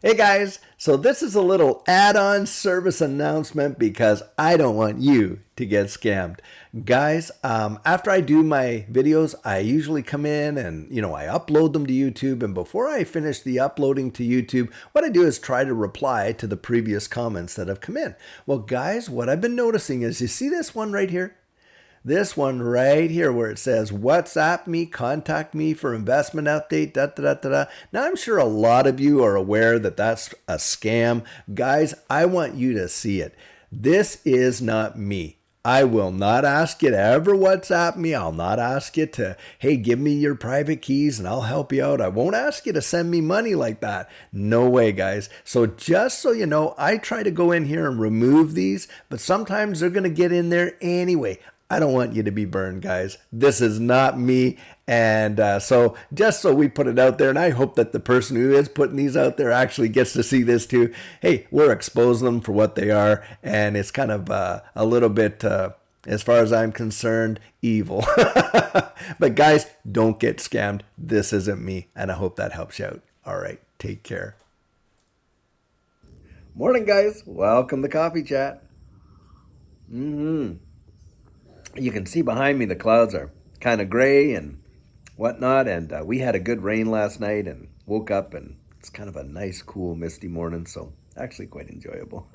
Hey guys, so this is a little add-on service announcement because I don't want you to get scammed. Guys, after I do my videos, I usually come in and, I upload them to YouTube. And before I finish the uploading to YouTube, what I do is try to reply to the previous comments that have come in. Well, guys, what I've been noticing is you see this one right here? This one right here where it says WhatsApp me, contact me for investment update, da da da da da. Now I'm sure a lot of you are aware that that's a scam. Guys, I want you to see it. This is not me. I will not ask you to ever WhatsApp me. I'll not ask you to, hey, give me your private keys and I'll help you out. I won't ask you to send me money like that. No way, guys. So just so you know, I try to go in here and remove these, but sometimes they're going to get in there anyway. I don't want you to be burned, guys. This is not me. And so just so we put it out there, and I hope that the person who is putting these out there actually gets to see this too. Hey, we're exposing them for what they are. And it's kind of a little bit, as far as I'm concerned, evil. But guys, don't get scammed. This isn't me. And I hope that helps you out. All right. Take care. Morning, guys. Welcome to Coffee Chat. You can see behind me the clouds are kind of gray and whatnot. And we had a good rain last night and woke up and it's kind of a nice, cool, misty morning. So actually quite enjoyable.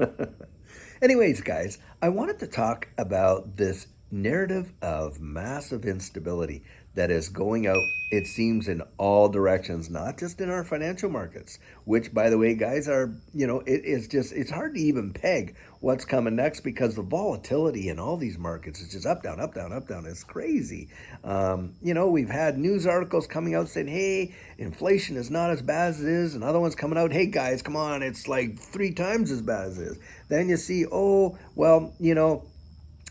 Anyways, guys, I wanted to talk about this narrative of massive instability that is going out, it seems, in all directions, not just in our financial markets, which, by the way, guys, are, it's hard to even peg what's coming next because the volatility in all these markets is just up, down, up, down, up, down. It's crazy. We've had news articles coming out saying, hey, inflation is not as bad as it is, and other ones coming out, hey, guys, come on, it's like 3 times as bad as it is. Then you see, oh, well,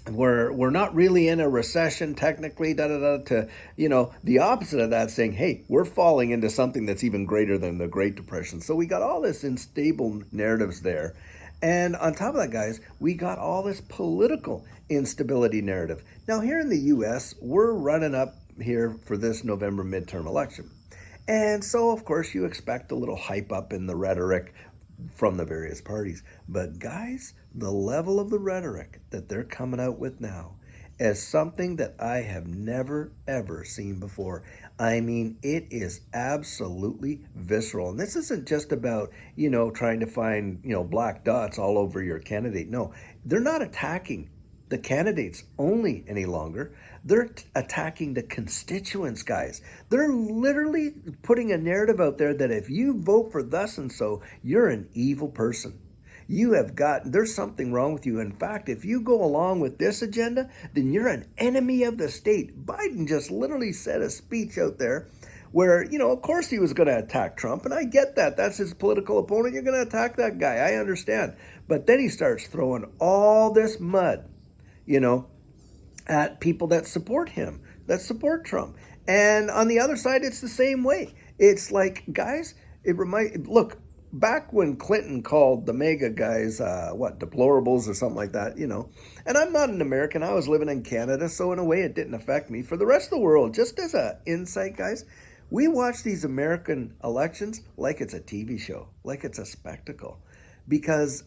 we're not really in a recession technically, to the opposite of that, saying, hey, we're falling into something that's even greater than the Great Depression. So we got all this unstable narratives there. And on top of that, guys, we got all this political instability narrative. Now here in the US, we're running up here for this November midterm election. And so, of course, you expect a little hype up in the rhetoric from the various parties. But guys, the level of the rhetoric that they're coming out with now is something that I have never, ever seen before. I mean, it is absolutely visceral. And this isn't just about, trying to find, black dots all over your candidate. No, they're not attacking the candidates only any longer. They're attacking the constituents, guys. They're literally putting a narrative out there that if you vote for thus and so, you're an evil person. There's something wrong with you. In fact, if you go along with this agenda, then you're an enemy of the state. Biden just literally said a speech out there where, of course he was going to attack Trump. And I get that. That's his political opponent. You're going to attack that guy. I understand. But then he starts throwing all this mud, at people that support him, that support Trump. And on the other side, it's the same way. It's like, guys, look, back when Clinton called the MAGA guys, deplorables or something like that, and I'm not an American, I was living in Canada, so in a way it didn't affect me. For the rest of the world, just as an insight, guys, we watch these American elections like it's a TV show, like it's a spectacle, because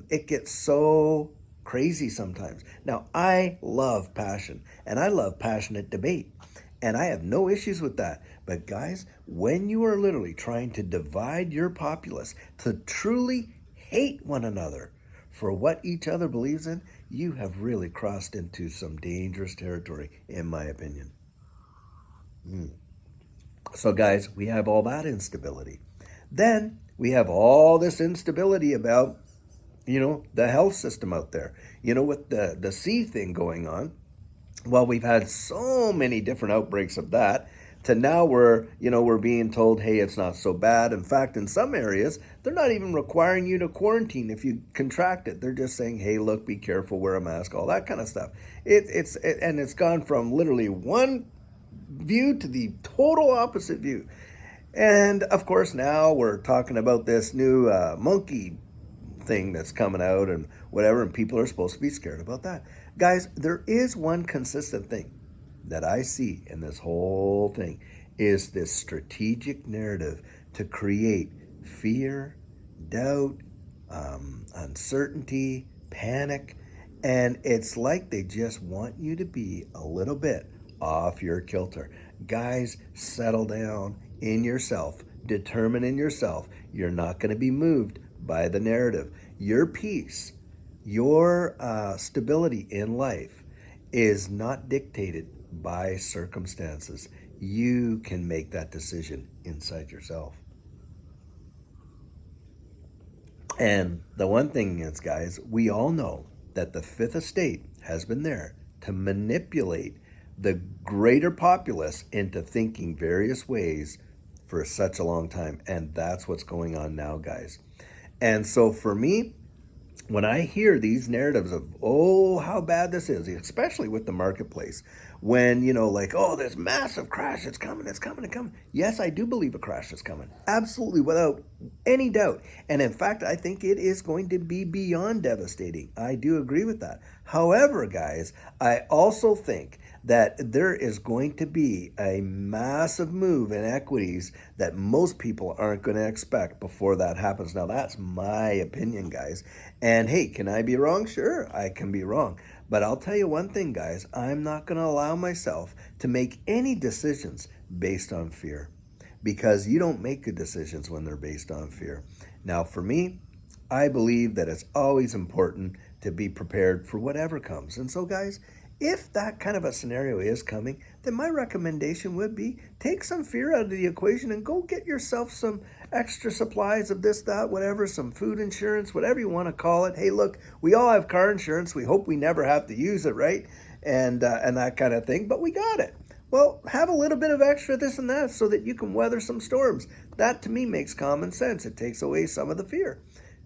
it gets so crazy sometimes. Now, I love passion, and I love passionate debate, and I have no issues with that. But guys, when you are literally trying to divide your populace to truly hate one another for what each other believes in, you have really crossed into some dangerous territory, in my opinion. So guys, we have all that instability. Then we have all this instability about the health system out there, with the C thing going on. Well, we've had so many different outbreaks of that to now we're being told, hey, it's not so bad. In fact, in some areas, they're not even requiring you to quarantine if you contract it. They're just saying, hey, look, be careful, wear a mask, all that kind of stuff. It's gone from literally one view to the total opposite view. And of course, now we're talking about this new monkey thing that's coming out and whatever, and people are supposed to be scared about that. Guys, there is one consistent thing that I see in this whole thing is this strategic narrative to create fear doubt, uncertainty, panic, and it's like they just want you to be a little bit off your kilter. Guys, settle down in yourself, determine in yourself. You're not going to be moved by the narrative. Your peace, your stability in life is not dictated by circumstances. You can make that decision inside yourself. And the one thing is, guys, we all know that the fifth estate has been there to manipulate the greater populace into thinking various ways for such a long time. And that's what's going on now, guys. And so for me, when I hear these narratives of, oh, how bad this is, especially with the marketplace, when, like, oh, this massive crash, it's coming, it's coming, it's coming. Yes, I do believe a crash is coming. Absolutely, without any doubt. And in fact, I think it is going to be beyond devastating. I do agree with that. However, guys, I also think that there is going to be a massive move in equities that most people aren't going to expect before that happens. Now, that's my opinion, guys. And hey, can I be wrong? Sure, I can be wrong. But I'll tell you one thing, guys. I'm not going to allow myself to make any decisions based on fear, because you don't make good decisions when they're based on fear. Now, for me, I believe that it's always important to be prepared for whatever comes. And so, guys, if that kind of a scenario is coming, then my recommendation would be take some fear out of the equation and go get yourself some extra supplies of this, that, whatever, some food insurance, whatever you want to call it. Hey, look, we all have car insurance. We hope we never have to use it, right? And that kind of thing, but we got it. Well, have a little bit of extra this and that so that you can weather some storms. That, to me, makes common sense. It takes away some of the fear.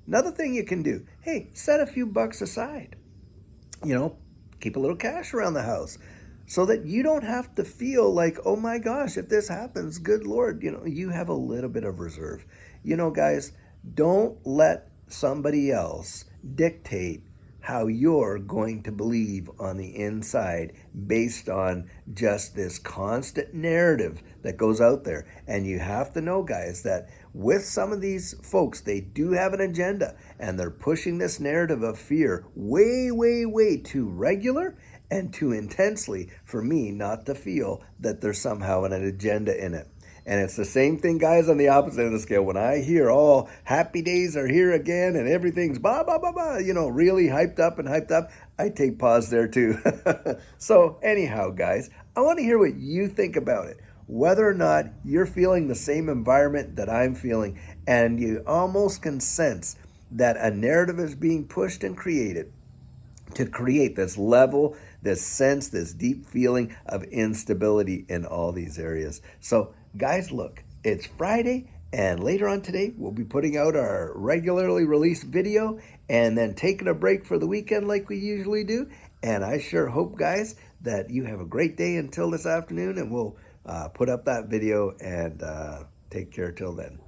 Another thing you can do, hey, set a few bucks aside. Keep a little cash around the house so that you don't have to feel like, oh my gosh, if this happens, good Lord, you have a little bit of reserve. Guys, don't let somebody else dictate how you're going to believe on the inside based on just this constant narrative that goes out there. And you have to know, guys, that with some of these folks, they do have an agenda, and they're pushing this narrative of fear way, way, way too regular and too intensely for me not to feel that there's somehow an agenda in it. And it's the same thing, guys, on the opposite of the scale. When I hear, oh, happy days are here again and everything's blah, blah, blah, blah, really hyped up, I take pause there too. So anyhow, guys, I want to hear what you think about it. Whether or not you're feeling the same environment that I'm feeling, and you almost can sense that a narrative is being pushed and created to create this level, this sense, this deep feeling of instability in all these areas. So, guys, look, it's Friday, and later on today, we'll be putting out our regularly released video and then taking a break for the weekend like we usually do. And I sure hope, guys, that you have a great day until this afternoon, and we'll put up that video and take care till then.